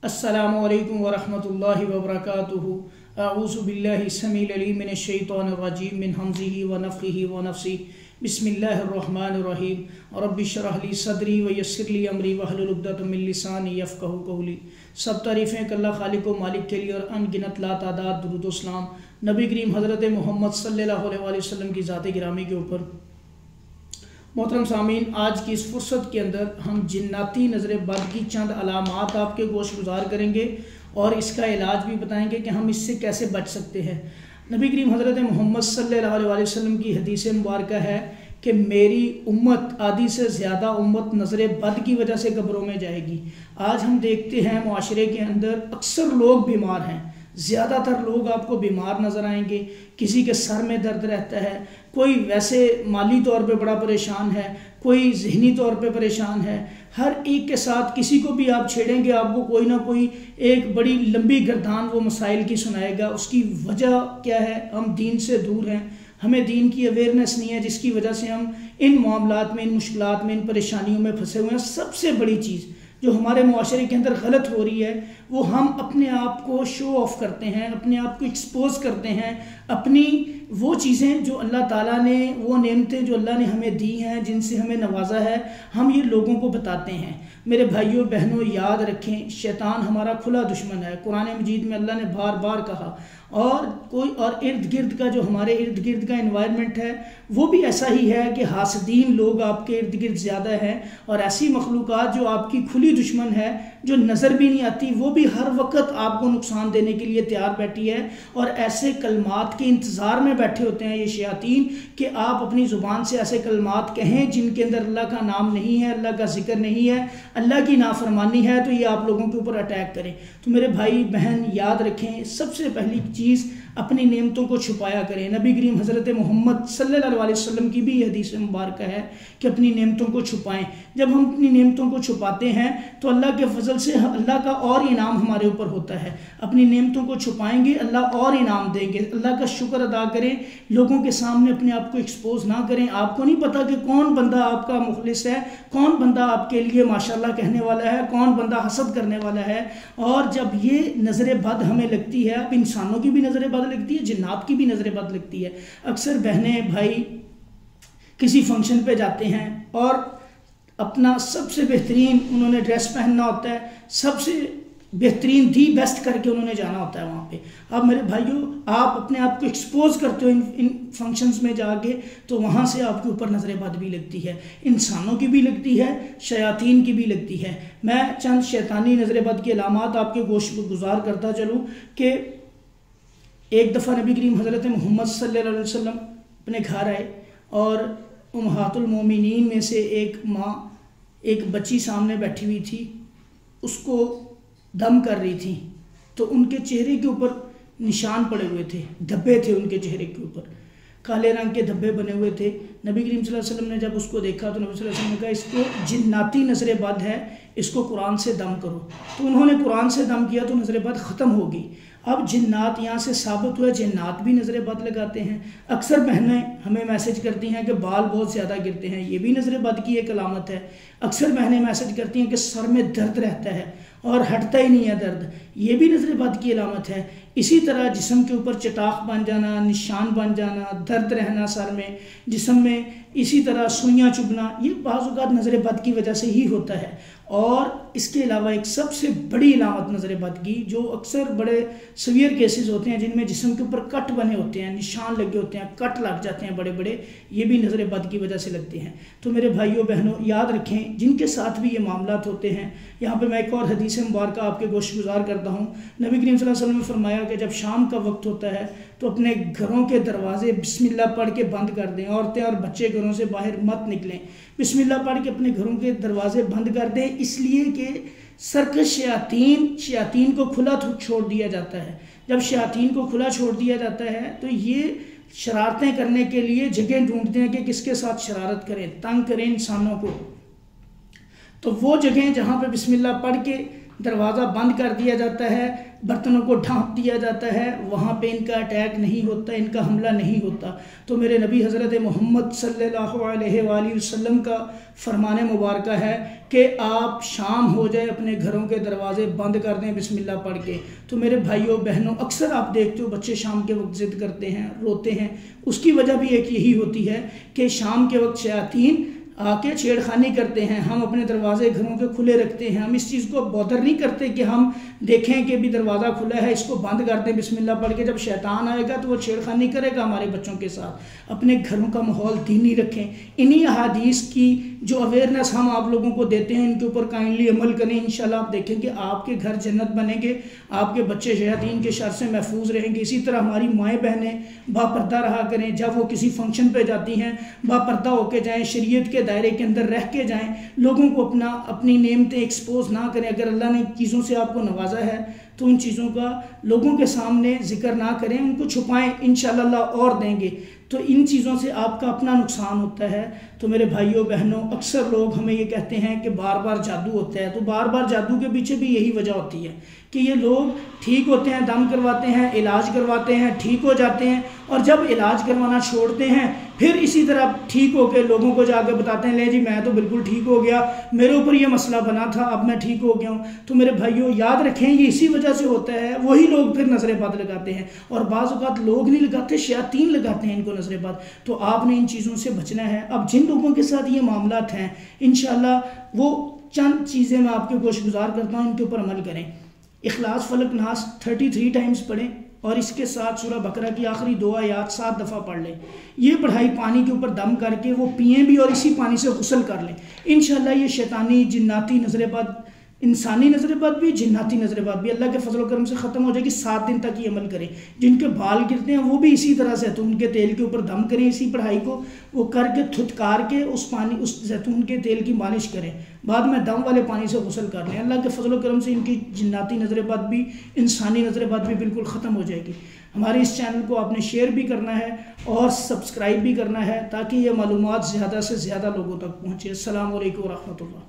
अस्सलामु अलैकुम वरहमतुल्लाहि वबरकातुहू। अऊज़ु बिल्लाहि समील अलीम मिनश शैतानिर रजीम मिन हमज़िही व नफ़्ख़िही व नफ़्सिही। बिस्मिल्लाहिर रहमानिर रहीम। रब्बि इश्रह ली सदरी व यस्सिर ली अमरी वहलुल उक़दतम मिन लिसानी यफ़क़हू क़ौली। सब तारीफ़ें अल्लाह खालिक व मालिक के लिए और अनगिनत लातादाद दुरूद व सलाम नबी करीम हज़रत मोहम्मद सल्लल्लाहु अलैहि वसल्लम की ज़ात गिरामी के ऊपर। मोहतरम सामीन, आज की इस फुर्सत के अंदर हम जिन्नाती नज़र बद की चंद अलामात आपके गोश गुजार करेंगे और इसका इलाज भी बताएंगे कि हम इससे कैसे बच सकते हैं। नबी करीम हज़रत मोहम्मद सल्लल्लाहु अलैहि वसल्लम की हदीस मुबारक है कि मेरी उम्मत आधी से ज़्यादा उम्मत नज़र बद की वजह से कब्रों में जाएगी। आज हम देखते हैं माशरे के अंदर अक्सर लोग बीमार हैं, ज़्यादातर लोग आपको बीमार नज़र आएंगे। किसी के सर में दर्द रहता है, कोई वैसे माली तौर पे बड़ा परेशान है, कोई जहनी तौर पे परेशान है। हर एक के साथ किसी को भी आप छेड़ेंगे आपको कोई ना कोई एक बड़ी लंबी गर्दान वो मसाइल की सुनाएगा। उसकी वजह क्या है? हम दीन से दूर हैं, हमें दीन की अवेयरनेस नहीं है, जिसकी वजह से हम इन मामलात में, इन मुश्किलात में, इन परेशानियों में फंसे हुए हैं। सबसे बड़ी चीज़ जो हमारे मुआशरे के अंदर गलत हो रही है वो हम अपने आप को शो ऑफ करते हैं, अपने आप को एक्सपोज करते हैं, अपनी वो चीज़ें जो अल्लाह ताला ने, वो नेमतें जो अल्लाह ने हमें दी हैं, जिनसे हमें नवाजा है, हम ये लोगों को बताते हैं। मेरे भाइयों बहनों, याद रखें शैतान हमारा खुला दुश्मन है। कुरान मजीद में अल्लाह ने बार बार कहा। और इर्द गिर्द का जो हमारे इर्द गिर्द का एनवायरनमेंट है वो भी ऐसा ही है कि हासदीन लोग आपके इर्द गिर्द ज़्यादा हैं और ऐसी मखलूक़ात जो आपकी खुली दुश्मन है, जो नज़र भी नहीं आती, वो भी हर वक्त आपको नुकसान देने के लिए तैयार बैठी है। और ऐसे कलमात के इंतज़ार में बैठे होते हैं ये शयातीन कि आप अपनी ज़ुबान से ऐसे कलमात कहें जिनके अंदर अल्लाह का नाम नहीं है, अल्लाह का जिक्र नहीं है, अल्लाह की नाफरमानी है, तो ये आप लोगों के ऊपर अटैक करें। तो मेरे भाई बहन याद रखें, सबसे पहली चीज़ अपनी नेमतों को छुपाया करें। नबी करीम हज़रत मोहम्मद सल्लल्लाहु अलैहि वसल्लम की भी हदीस मुबारक है कि अपनी नेमतों को छुपाएं। जब हम अपनी नेमतों को छुपाते हैं तो अल्लाह के फजल से अल्लाह का और इनाम हमारे ऊपर होता है। अपनी नेमतों को छुपाएंगे, अल्लाह और इनाम देंगे। अल्लाह का शुक्र अदा करें, लोगों के सामने अपने आप को एक्सपोज ना करें। आपको नहीं पता कि कौन बंदा आपका मुखलिस है, कौन बंदा आपके लिए माशाल्लाह कहने वाला है, कौन बंदा हसद करने वाला है। और जब ये नज़र बद हमें लगती है, अब इंसानों की भी नज़र बद लगती है, जिन्नात की भी नज़र बद लगती है। अक्सर बहनें भाई किसी फंक्शन पे जाते हैं और अपना सबसे बेहतरीन उन्होंने ड्रेस पहनना होता है, सबसे बेहतरीन दी बेस्ट करके उन्होंने जाना होता है वहाँ पे। अब मेरे भाइयों, आप अपने आप को एक्सपोज करते हो इन फंक्शंस में जाके, तो वहाँ से आपके ऊपर नज़र बद भी लगती है, इंसानों की भी लगती है, शयातीन की भी लगती है। मैं चंद शैतानी नज़र बद के अलामात आपके गोश गुजार करता चलूँ कि एक दफ़ा नबी करीम हज़रत मोहम्मद सल्लल्लाहु अलैहि वसल्लम अपने घर आए और उम्महातुल मोमिनीन में से एक माँ एक बच्ची सामने बैठी हुई थी, उसको दम कर रही थी। तो उनके चेहरे के ऊपर निशान पड़े हुए थे, धब्बे थे उनके चेहरे के ऊपर, काले रंग के धब्बे बने हुए थे। नबी करीम सल्लल्लाहु अलैहि वसल्लम ने जब उसको देखा तो नबी सल्लल्लाहु अलैहि वसल्लम ने कहा इसको जिन्नाती नज़र बद है, इसको कुरान से दम करो। तो उन्होंने कुरान से दम किया तो नज़र बद ख़त्म होगी। अब जिन्नात यहाँ से साबित हुआ, जिन्नात भी नज़र बद लगाते हैं। अक्सर बहनें हमें मैसेज करती हैं कि बाल बहुत ज़्यादा गिरते हैं, ये भी नज़र बद की एक अलामत है। अक्सर बहनें मैसेज करती हैं कि सर में दर्द रहता है और हटता ही नहीं है दर्द, ये भी नज़र बद की अलामत है। इसी तरह जिस्म के ऊपर चटाख बन जाना, निशान बन जाना, दर्द रहना सर में, जिस्म में, इसी तरह सुइयाँ चुभना, ये बाज़ औक़ात नज़र बद की वजह से ही होता है। और इसके अलावा एक सबसे बड़ी अलामत नज़र बद की, जो अक्सर बड़े सीवियर केसेस होते हैं जिनमें जिस्म के ऊपर कट बने होते हैं, निशान लगे होते हैं, कट लग जाते हैं बड़े बड़े, ये भी नज़र बद की वजह से लगते हैं। तो मेरे भाइयों बहनों याद रखें, जिनके साथ भी ये मामलात होते हैं। यहाँ पे मैं एक और हदीस मुबारक आपके गोश गुजार करता हूँ। नबी करीम सल्लल्लाहु अलैहि वसल्लम ने फरमाया कि जब शाम का वक्त होता है तो अपने घरों के दरवाजे बिस्मिल्लाह पढ़ के बंद कर दें। औरतें और बच्चे घरों से बाहर मत निकलें, बिस्मिल्लाह पढ़ के अपने घरों के दरवाजे बंद कर दें, इसलिए कि सरकश शयातीन को खुला छोड़ दिया जाता है। जब शयातीन को खुला छोड़ दिया जाता है तो ये शरारतें करने के लिए जगह ढूंढते हैं कि किसके साथ शरारत करें, तंग करें इंसानों को। तो वो जगह जहाँ पे बिस्मिल्लाह पढ़ के दरवाज़ा बंद कर दिया जाता है, बर्तनों को ढांप दिया जाता है, वहाँ पे इनका अटैक नहीं होता, इनका हमला नहीं होता। तो मेरे नबी हज़रत मोहम्मद सल्लल्लाहु अलैहि वसल्लम का फरमान मुबारक है कि आप शाम हो जाए अपने घरों के दरवाजे बंद कर दें बिस्मिल्लाह पढ़ के। तो मेरे भाइयों बहनों, अक्सर आप देखते हो बच्चे शाम के वक्त ज़िद करते हैं, रोते हैं। उसकी वजह भी एक यही होती है कि शाम के वक्त शयातीन आके छेड़खानी करते हैं। हम अपने दरवाजे घरों के खुले रखते हैं, हम इस चीज़ को बॉदर नहीं करते कि हम देखें कि भी दरवाज़ा खुला है, इसको बंद कर दें बिस्मिल्लाह पढ़ के। जब शैतान आएगा तो वो छेड़खानी करेगा हमारे बच्चों के साथ। अपने घरों का माहौल दीनी रखें। इन्हीं अहादीस की जो अवेयरनेस हम आप लोगों को देते हैं, इनके ऊपर काइंडली अमल करें। इंशाल्लाह आप देखेंगे आपके घर जन्नत बनेंगे, आपके बच्चे शयातीन के शर से महफूज रहेंगे। इसी तरह हमारी माएँ बहनें बापर्दा रहा करें, जब वो किसी फंक्शन पे जाती हैं बापर्दा होके जाएं, शरीयत के दायरे के अंदर रह के जाएं, लोगों को अपनी नेमतें एक्सपोज ना करें। अगर अल्लाह ने चीज़ों से आपको नवाजा है तो उन चीज़ों का लोगों के सामने जिक्र ना करें, उनको छुपाएं, इंशाअल्लाह अल्लाह और देंगे। तो इन चीज़ों से आपका अपना नुकसान होता है। तो मेरे भाइयों बहनों, अक्सर लोग हमें ये कहते हैं कि बार बार जादू होता है। तो बार बार जादू के पीछे भी यही वजह होती है कि ये लोग ठीक होते हैं, दम करवाते हैं, इलाज करवाते हैं, ठीक हो जाते हैं, और जब इलाज करवाना छोड़ते हैं फिर इसी तरह ठीक होकर लोगों को जाकर बताते हैं, ले जी मैं तो बिल्कुल ठीक हो गया, मेरे ऊपर ये मसला बना था, अब मैं ठीक हो गया हूँ। तो मेरे भाइयों याद रखें, ये इसी वजह से होता है। वही लोग फिर नजर बद लगाते हैं, और बाज़ औक़ात लोग नहीं लगाते, शयातीन लगाते हैं इनको नजर बद। तो आपने इन चीज़ों से बचना है। अब जिन लोगों के साथ ये मामलात हैं, इंशाअल्लाह वो चंद चीज़ें मैं आपके गोश गुजार करता हूँ, इनके ऊपर अमल करें। इखलास फलक नास 33 टाइम्स पढ़ें, और इसके साथ सूरह बकरा की आखिरी 2 आयात 7 दफ़ा पढ़ लें। ये पढ़ाई पानी के ऊपर दम करके वो पिएँ भी और इसी पानी से गुस्ल कर लें। इंशाअल्लाह ये शैतानी जिन्नाती नजरबद, इंसानी नजरबद भी, जिन्नाती नजरबद भी अल्लाह के फजल करम से ख़त्म हो जाएगी। 7 दिन तक ये अमल करें। जिनके बाल गिरते हैं वो भी इसी तरह जैतून के तेल के ऊपर दम करें, इसी पढ़ाई को वो करके थुतकार के उस जैतून के तेल की मालिश करें, बाद में दम वाले पानी से गुस्ल कर लें। अल्लाह के फजल करम से इनकी जिन्नाती नजरबद भी, इंसानी नजरबद भी बिल्कुल ख़त्म हो जाएगी। हमारे इस चैनल को आपने शेयर भी करना है और सब्सक्राइब भी करना है, ताकि ये मालूमात ज़्यादा से ज़्यादा लोगों तक पहुँचे। अस्सलामु अलैकुम व रहमतुल्लाह।